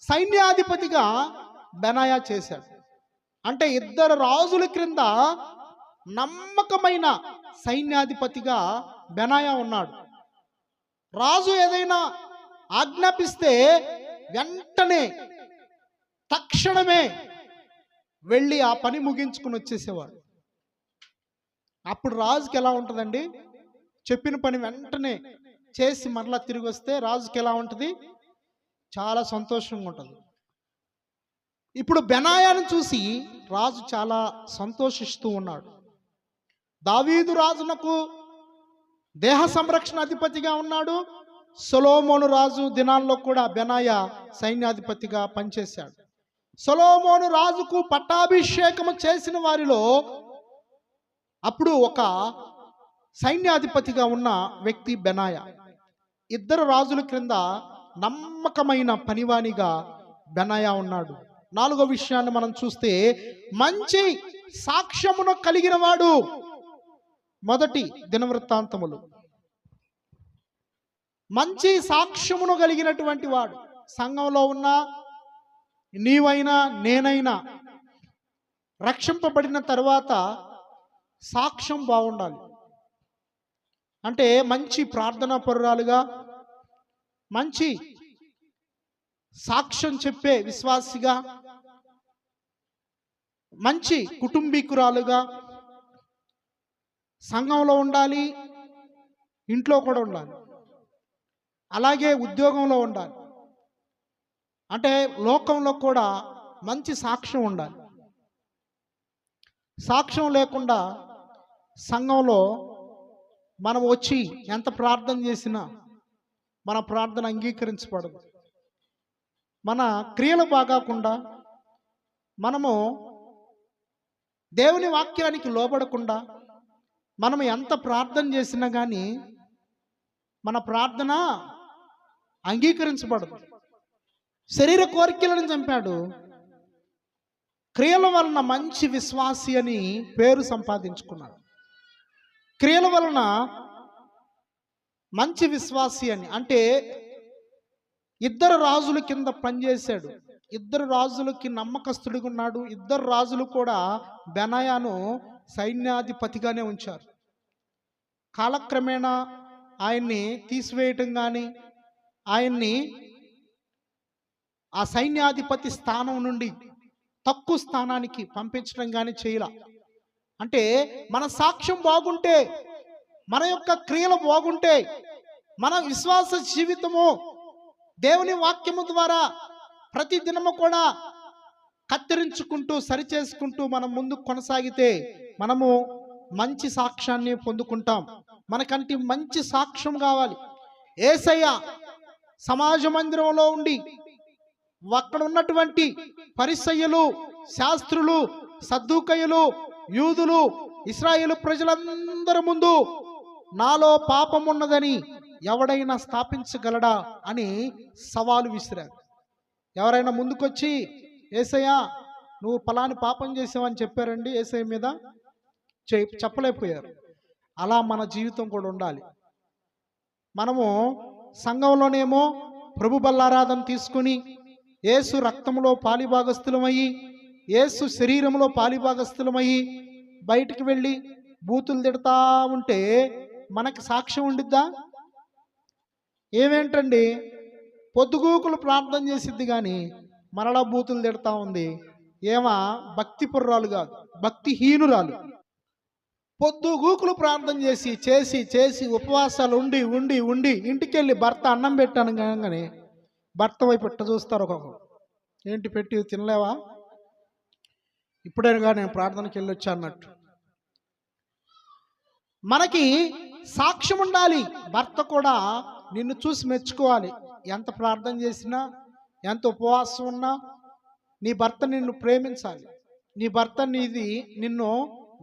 సైన్యాధిపతిగా బెనాయా చేశాడు. అంటే ఇద్దరు రాజుల క్రింద నమ్మకమైన సైన్యాధిపతిగా బెనాయా ఉన్నాడు. రాజు ఏదైనా ఆజ్ఞాపిస్తే వెంటనే తక్షణమే వెళ్ళి ఆ పని ముగించుకుని వచ్చేసేవాడు. అప్పుడు రాజుకి ఎలా ఉంటుందండి? చెప్పిన పని వెంటనే చేసి మరలా తిరిగి వస్తే రాజుకి ఎలా ఉంటుంది? చాలా సంతోషంగా ఉంటుంది. ఇప్పుడు బెనాయాను చూసి రాజు చాలా సంతోషిస్తూ ఉన్నాడు. దావీదు రాజునకు దేహ సంరక్షణ అధిపతిగా ఉన్నాడు. సొలొమోను రాజు దినాల్లో కూడా బెనాయా సైన్యాధిపతిగా పనిచేశాడు. సొలొమోను రాజుకు పట్టాభిషేకము చేసిన వారిలో అప్పుడు ఒక సైన్యాధిపతిగా ఉన్న వ్యక్తి బెనాయా. ఇద్దరు రాజుల క్రింద నమ్మకమైన పనివానిగా బెనాయా ఉన్నాడు. 4వ విషయాన్ని మనం చూస్తే మంచి సాక్ష్యమును కలిగిన వాడు. 1 దినవృత్తాంతములు. మంచి సాక్ష్యమును కలిగినటువంటి వాడు. సంఘంలో ఉన్న నీవైనా నేనైనా రక్షింపబడిన తర్వాత సాక్ష్యం బాగుండాలి. అంటే మంచి ప్రార్థనా పరురాలుగా, మంచి సాక్ష్యం చెప్పే విశ్వాసిగా, మంచి కుటుంబీకురాలుగా సంఘంలో ఉండాలి, ఇంట్లో కూడా ఉండాలి, అలాగే ఉద్యోగంలో ఉండాలి. అంటే లోకంలో కూడా మంచి సాక్ష్యం ఉండాలి. సాక్ష్యం లేకుండా సంఘంలో మనం వచ్చి ఎంత ప్రార్థన చేసినా మన ప్రార్థన అంగీకరించబడదు. మన క్రియలు బాగాకుండా, మనము దేవుని వాక్యానికి లోబడకుండా మనం ఎంత ప్రార్థన చేసినా కానీ మన ప్రార్థన అంగీకరించబడదు. శరీర కోరికలను చంపాడు, క్రియల వలన మంచి విశ్వాసి అని పేరు సంపాదించుకున్నాడు. క్రియల వలన మంచి విశ్వాసి అని అంటే ఇద్దరు రాజుల కింద పనిచేశాడు. ఇద్దరు రాజులకి నమ్మకస్తుడిగా ఉన్నాడు. ఇద్దరు రాజులు కూడా బెనాయాను సైన్యాధిపతిగానే ఉంచారు. కాలక్రమేణా ఆయన్ని తీసివేయటం కానీ, ఆయన్ని ఆ సైన్యాధిపతి స్థానం నుండి తక్కువ స్థానానికి పంపించడం కానీ చేయాల. అంటే మన సాక్ష్యం బాగుంటే, మన యొక్క క్రియలు బాగుంటే, మన విశ్వాస జీవితము దేవుని వాక్యము ద్వారా ప్రతి దినము కూడా కత్తిరించుకుంటూ సరిచేసుకుంటూ మనం ముందుకు కొనసాగితే మనము మంచి సాక్ష్యాన్ని పొందుకుంటాం. మనకంటే మంచి సాక్ష్యం కావాలి. యేసయ్య సమాజ మందిరంలో ఉండి అక్కడ ఉన్నటువంటి పరిసయ్యులు, శాస్త్రులు, సద్దూకయ్యులు, యూదులు, ఇశ్రాయేలు ప్రజలందరి ముందు నాలో పాపం ఉన్నదని ఎవడైనా స్థాపించగలడా అని సవాలు విసిరారు. ఎవరైనా ముందుకొచ్చి యేసయ్య నువ్వు ఫలాని పాపం చేసావని చెప్పారండి యేసయ్య మీద చెప్పలేకపోయారు. అలా మన జీవితం కూడా ఉండాలి. మనము సంఘంలోనేమో ప్రభు బల్లారాధన తీసుకుని యేసు రక్తంలో పాలిభాగస్థులమయ్యి, యేసు శరీరంలో పాలిభాగస్థులమయ్యి బయటికి వెళ్ళి బూతులు తిడతా ఉంటే మనకి సాక్ష్యం ఉండిద్దా? ఏమేంటండి, పొద్దుగూకులు ప్రార్థన చేసిద్ది కానీ మరలా బూతులు తిడతా ఉంది. ఏమా భక్తి పుర్రాలు కాదు, భక్తిహీనురాలు. పొద్దుగూకులు ప్రార్థన చేసి చేసి చేసి ఉపవాసాలు ఉండి ఉండి ఉండి ఇంటికెళ్ళి భర్త అన్నం పెట్టాను కానీ భర్త వైపు పెట్ట చూస్తారు ఒక్కొక్కరు. ఏంటి పెట్టి తినలేవా, ఇప్పుడేగా నేను ప్రార్థనకి వెళ్ళొచ్చా అన్నట్టు. మనకి సాక్ష్యం ఉండాలి. భర్త కూడా నిన్ను చూసి మెచ్చుకోవాలి. ఎంత ప్రార్థన చేసినా, ఎంత ఉపవాసం ఉన్నా నీ భర్త నిన్ను ప్రేమించాలి. నీ భర్త నిన్ను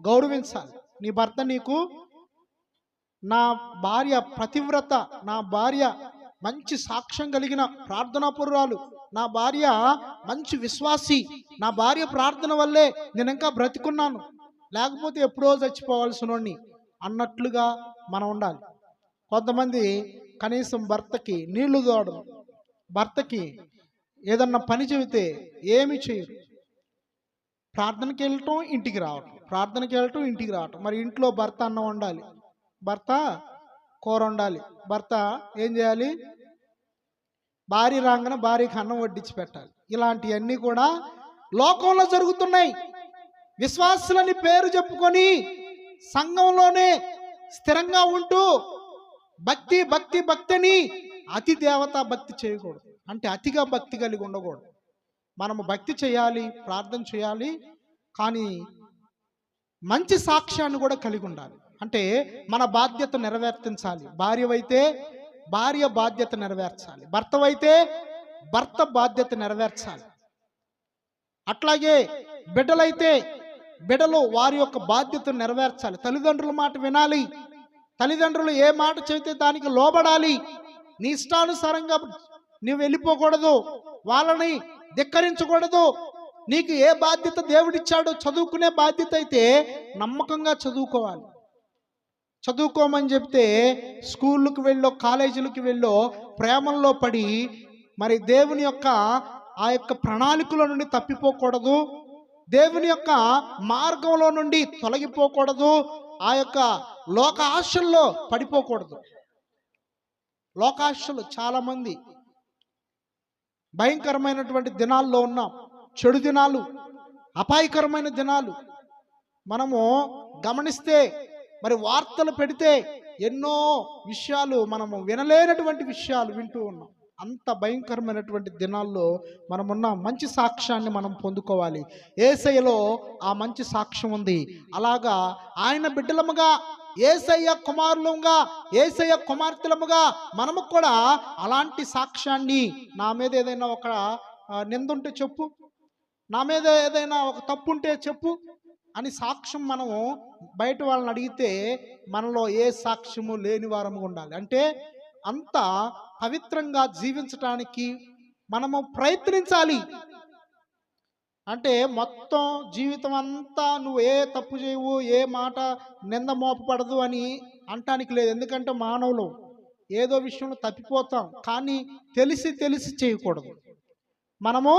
గౌరవించాలి. నీ భర్త నీకు నా భార్య పతివ్రత, నా భార్య మంచి సాక్ష్యం కలిగిన ప్రార్థనాపూర్వాలు, నా భార్య మంచి విశ్వాసి, నా భార్య ప్రార్థన వల్లే నేను ఇంకా బ్రతికున్నాను, లేకపోతే ఎప్పుడో చచ్చిపోవాల్సినోడిని అన్నట్లుగా మనం ఉండాలి. కొంతమంది కనీసం భర్తకి నీళ్లు తోడరు, భర్తకి ఏదన్నా పని చెబితే ఏమి చేయరు. ప్రార్థనకి వెళ్ళటం ఇంటికి రావటం, ప్రార్థనకి వెళ్ళటం ఇంటికి రావటం. మరి ఇంట్లో భర్త అన్నం వండాలి, భర్త కూర వండాలి, భర్త ఏం చేయాలి, భార్య రాగానే భార్యకి అన్నం వడ్డించి పెట్టాలి. ఇలాంటివన్నీ కూడా లోకంలో జరుగుతున్నాయి. విశ్వాసులని పేరు చెప్పుకొని సంఘంలోనే స్థిరంగా ఉంటూ భక్తి భక్తి భక్తిని అతి దేవతా భక్తి చేయకూడదు. అంటే అతిగా భక్తి కలిగి ఉండకూడదు. మనము భక్తి చేయాలి, ప్రార్థన చేయాలి, కానీ మంచి సాక్ష్యాన్ని కూడా కలిగి ఉండాలి. అంటే మన బాధ్యత నెరవేర్తించాలి. భార్యవైతే భార్య బాధ్యత నెరవేర్చాలి, భర్తవైతే భర్త బాధ్యత నెరవేర్చాలి. అట్లాగే బిడ్డలైతే బిడ్డలు వారి యొక్క బాధ్యతను నెరవేర్చాలి. తల్లిదండ్రుల మాట వినాలి. తల్లిదండ్రులు ఏ మాట చెబితే దానికి లోబడాలి. నీ ఇష్టానుసారంగా నువ్వు వెళ్ళిపోకూడదు, వాళ్ళని ధిక్కరించకూడదు. నీకు ఏ బాధ్యత దేవుడిచ్చాడో చదువుకునే బాధ్యత అయితే నమ్మకంగా చదువుకోవాలి. చదువుకోమని చెప్తే స్కూళ్ళకి వెళ్ళో కాలేజీలకు వెళ్ళో ప్రేమల్లో పడి మరి దేవుని యొక్క ఆ యొక్క ప్రణాళికల నుండి తప్పిపోకూడదు, దేవుని యొక్క మార్గంలో నుండి తొలగిపోకూడదు, ఆ యొక్క లోక ఆశల్లో పడిపోకూడదు. లోకాశలు చాలామంది భయంకరమైనటువంటి దినాల్లో ఉన్నాం. చెడు దినాలు, అపాయకరమైన దినాలు మనము గమనిస్తే మరి వార్తలు పెడితే ఎన్నో విషయాలు మనము వినలేనటువంటి విషయాలు వింటూ ఉన్నాం. అంత భయంకరమైనటువంటి దినాల్లో మనమున్న మంచి సాక్ష్యాన్ని మనం పొందుకోవాలి. యేసయ్యలో ఆ మంచి సాక్ష్యం ఉంది. అలాగా ఆయన బిడ్డలముగా, యేసయ్య కుమారులుగా, యేసయ్య కుమార్తెలముగా మనము కూడా అలాంటి సాక్ష్యాన్ని, నా మీద ఏదైనా ఒక నిందుంటే చెప్పు, నా మీద ఏదైనా ఒక తప్పు ఉంటే చెప్పు అని సాక్ష్యం మనము బయట వాళ్ళని అడిగితే మనలో ఏ సాక్ష్యము లేని వారము ఉండాలి. అంటే అంత పవిత్రంగా జీవించటానికి మనము ప్రయత్నించాలి. అంటే మొత్తం జీవితం అంతా నువ్వు ఏ తప్పు చేయవు, ఏ మాట నింద మోపబడదు అని అంటానికి లేదు. ఎందుకంటే మానవులు ఏదో విషయంలో తప్పిపోతాం, కానీ తెలిసి తెలిసి చేయకూడదు. మనము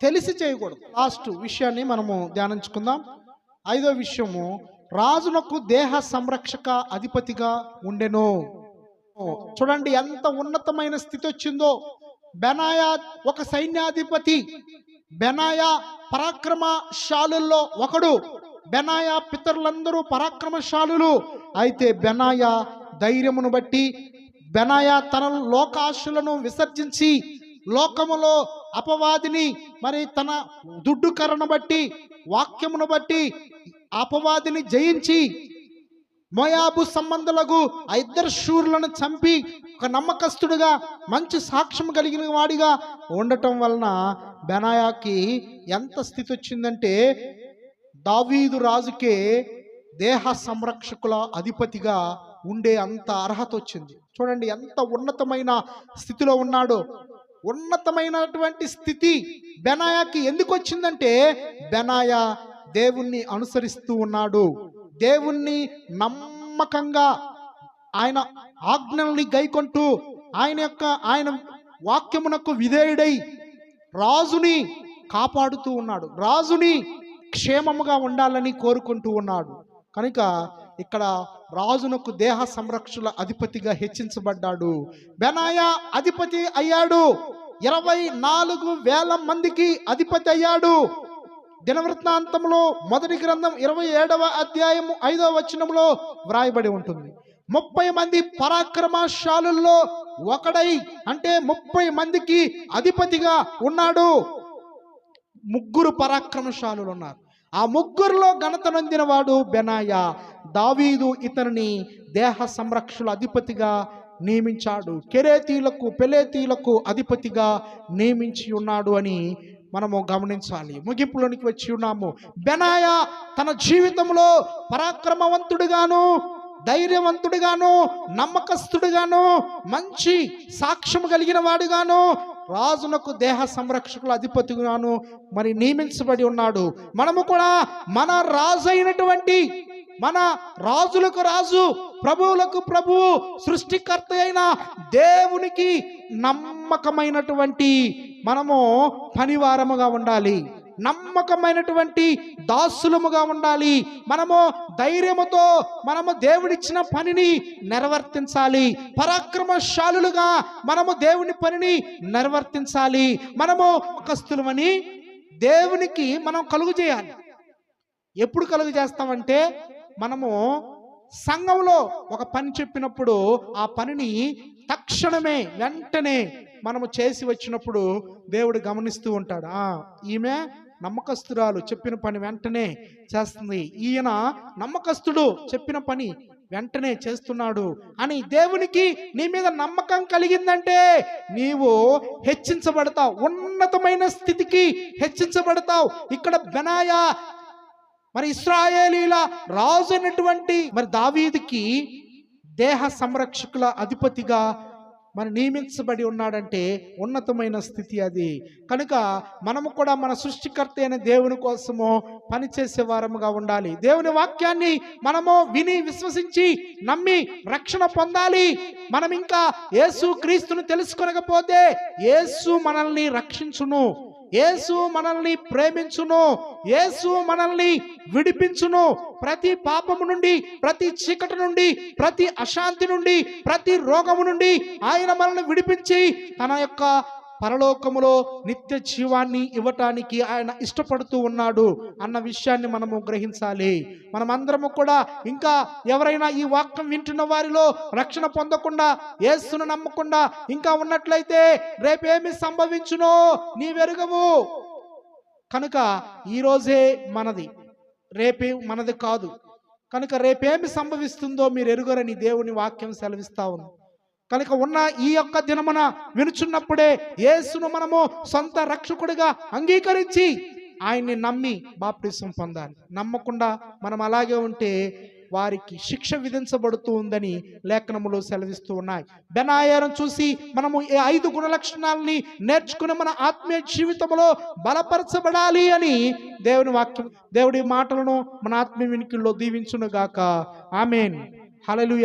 తెలిసి చేయకూడదు. లాస్ట్ విషయాన్ని మనము ధ్యానించుకుందాం. 5వ విషయము, రాజునకు దేహ సంరక్షక అధిపతిగా ఉండెను. చూడండి ఎంత ఉన్నతమైన స్థితి వచ్చిందో. బెనాయా ఒక సైన్యాధిపతి, బెనాయా పరాక్రమశాలుల్లో ఒకడు. బెనాయా పితరులందరూ పరాక్రమశాలులు. అయితే బెనాయా ధైర్యమును బట్టి, బెనాయా తన లోకాశలను విసర్జించి, లోకములో అపవాదిని మరి తన దుడ్డుకరను బట్టి, వాక్యమును బట్టి అపవాదిని జయించి, మోయాబు సంబంధులకు ఆ ఇద్దరు శూరులను చంపి ఒక నమ్మకస్తుడుగా మంచి సాక్ష్యం కలిగిన వాడిగా ఉండటం వలన బెనాయాకి ఎంత స్థితి వచ్చిందంటే దావీదు రాజుకే దేహ సంరక్షకుల అధిపతిగా ఉండే అంత అర్హత వచ్చింది. చూడండి ఎంత ఉన్నతమైన స్థితిలో ఉన్నాడో. ఉన్నతమైనటువంటి స్థితి బెనాయాకి ఎందుకు వచ్చిందంటే బెనాయా దేవుణ్ణి అనుసరిస్తూ ఉన్నాడు. దేవుణ్ణి నమ్మకంగా ఆయన ఆజ్ఞల్ని గైకొంటూ ఆయన వాక్యమునకు విధేయుడై రాజుని కాపాడుతూ ఉన్నాడు. రాజుని క్షేమముగా ఉండాలని కోరుకుంటూ ఉన్నాడు. కనుక ఇక్కడ రాజునకు దేహ సంరక్షణ అధిపతిగా హెచ్చించబడ్డాడు. బెనాయా అధిపతి అయ్యాడు. 24,000 మందికి అధిపతి అయ్యాడు. దినవృత్తాంతంలో మొదటి గ్రంథం 27వ అధ్యాయము 5వ వచనంలో వ్రాయబడి ఉంటుంది. 30 మంది పరాక్రమశాలుల్లో ఒకడై, అంటే 30 మందికి అధిపతిగా ఉన్నాడు. 3 పరాక్రమశాలులు ఉన్నారు. ఆ 3లో ఘనత నొందిన వాడు బెనాయా. దావీదు ఇతనిని దేహ సంరక్షణ అధిపతిగా నియమించాడు. కెరేతీలకు పెలేతీలకు అధిపతిగా నియమించి ఉన్నాడు అని మనము గమనించాలి. ముగింపులోనికి వచ్చి ఉన్నాము. బెనాయా తన జీవితంలో పరాక్రమవంతుడిగాను, ధైర్యవంతుడిగాను, నమ్మకస్తుడిగాను, మంచి సాక్ష్యం కలిగిన వాడుగాను, రాజునకు దేహ సంరక్షకుల అధిపతిగాను మరి నియమించబడి ఉన్నాడు. మనము కూడా మన రాజు అయినటువంటి, మన రాజులకు రాజు, ప్రభువులకు ప్రభువు, సృష్టికర్త అయిన దేవునికి నమ్మకమైనటువంటి మనము పనివారముగా ఉండాలి. నమ్మకమైనటువంటి దాసులముగా ఉండాలి. మనము ధైర్యముతో మనము దేవుడిచ్చిన పనిని నిర్వర్తించాలి. పరాక్రమశాలులుగా మనము దేవుని పనిని నిర్వర్తించాలి. మనము కస్తులమని దేవునికి మనం కలుగు చేయాలి. ఎప్పుడు కలుగు చేస్తామంటే మనము సంఘంలో ఒక పని చెప్పినప్పుడు ఆ పనిని తక్షణమే వెంటనే మనము చేసి వచ్చినప్పుడు దేవుడు గమనిస్తూ ఉంటాడు. ఈమె నమ్మకస్తురాలు, చెప్పిన పని వెంటనే చేస్తుంది. ఈయన నమ్మకస్తుడు, చెప్పిన పని వెంటనే చేస్తున్నాడు అని దేవునికి నీ మీద నమ్మకం కలిగిందంటే నీవు హెచ్చించబడతావు, ఉన్నతమైన స్థితికి హెచ్చించబడతావు. ఇక్కడ బెనాయా మరి ఇశ్రాయేలీల రాజు అయినటువంటి మరి దావీదుకి దేహ సంరక్షకుల అధిపతిగా మరి నియమించబడి ఉన్నాడంటే ఉన్నతమైన స్థితి అది. కనుక మనము కూడా మన సృష్టికర్త అయిన దేవుని కోసము పనిచేసే వారముగా ఉండాలి. దేవుని వాక్యాన్ని మనము విని విశ్వసించి నమ్మి రక్షణ పొందాలి. మనం ఇంకా యేసు క్రీస్తును తెలుసుకొనకపోతే యేసు మనల్ని రక్షించును, యేసు మనల్ని ప్రేమించును, యేసు మనల్ని విడిపించును. ప్రతి పాపము నుండి, ప్రతి చీకటి నుండి, ప్రతి అశాంతి నుండి, ప్రతి రోగము నుండి ఆయన మనల్ని విడిపించి తన యొక్క పరలోకములో నిత్య జీవాన్ని ఇవ్వటానికి ఆయన ఇష్టపడుతూ ఉన్నాడు అన్న విషయాన్ని మనము గ్రహించాలి. మనమందరము కూడా ఇంకా ఎవరైనా ఈ వాక్యం వింటున్న వారిలో రక్షణ పొందకుండా, యేసును నమ్మకుండా ఇంకా ఉన్నట్లయితే రేపేమి సంభవించునో నీవెరుగవు. కనుక ఈరోజే మనది, రేపే మనది కాదు. కనుక రేపేమి సంభవిస్తుందో మీరు ఎరుగరని దేవుని వాక్యం సెలవిస్తా ఉంది. కనుక ఉన్న ఈ యొక్క దినమున వినుచున్నప్పుడే యేసును మనము సొంత రక్షకుడిగా అంగీకరించి ఆయన్ని నమ్మి బాప్టిసం పొందాలి. నమ్మకుండా మనం అలాగే ఉంటే వారికి శిక్ష విధించబడుతూ ఉందని లేఖనములో సెలవిస్తూ ఉన్నాయి. బెనాయాను చూసి మనము ఈ 5 గుణలక్షణాలని నేర్చుకుని మన ఆత్మీయ జీవితంలో బలపరచబడాలి అని దేవుని వాక్యం, దేవుడి మాటలను మన ఆత్మీయ వినికిల్లో దీవించును గాక. ఆమేన్. హల్లెలూయా.